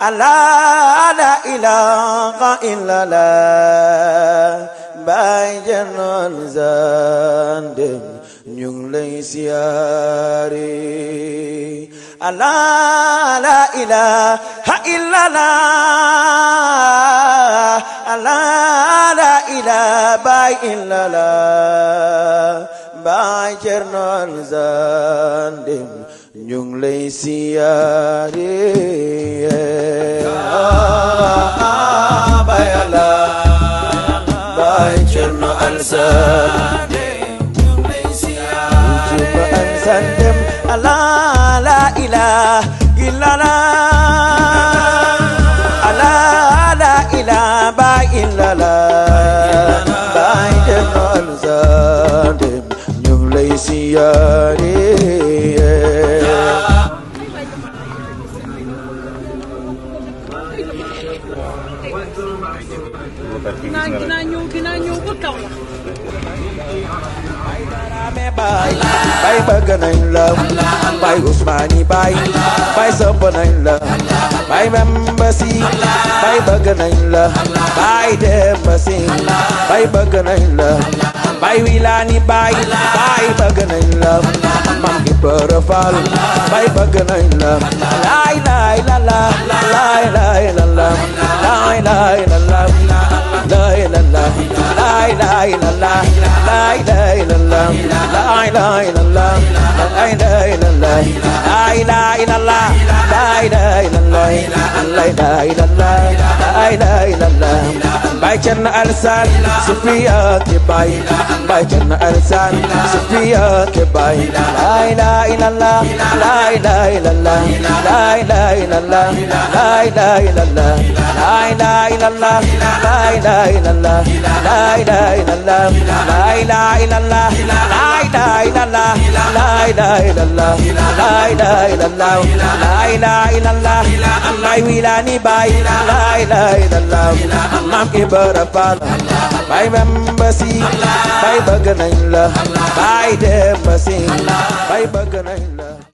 Allah la ilaha illallah Baay Cerno Zandem ñu ngi lay siyaare Allah la ilaha illallah Allah la ilaha Baay illallah Baay Cerno Zandem ñu ngi lay siyaare Baay Allah Baay Cerno Zandem ñu ngi lay siyaare Zandem Allah la ilaha illallah Allah la ilaha Baay illallah Baay Cerno Zandem ñu ngi lay siyaare dinaa ñëw ba kaw la Baay bëgg nañ la Baay Usmaani Baay sopp nañ la Baay Bamba Si Baay bëgg nañ la Baay Demba Si Baay bëgg nañ la Baay Wilaani Baay bëgg nañ la Mam Ibra Faal Baay bëgg nañ la laay laay la la laay laay la la laay laay la la laay la la laay laay la la laay laay la la laay laay la la laay laay la la laay laay la la laay laay la la laay laay la la laay laay la la Baay Cerno Alsaan Sufiya ke Baay Baay Cerno Alsaan Sufiya ke Baay laay laay la la laay laay la la laay laay la la laay laay la la laay laay la la laay laay la la laay laay la la laay laay la la laay laay la la laay laay la la laay laay la la laay laay la la Baay Wilaani Baay laay laay la la Maam Ibra Faal Baay Bamba Si Baay bëgg nañ la Baay Demba Si Baay bëgg nañ la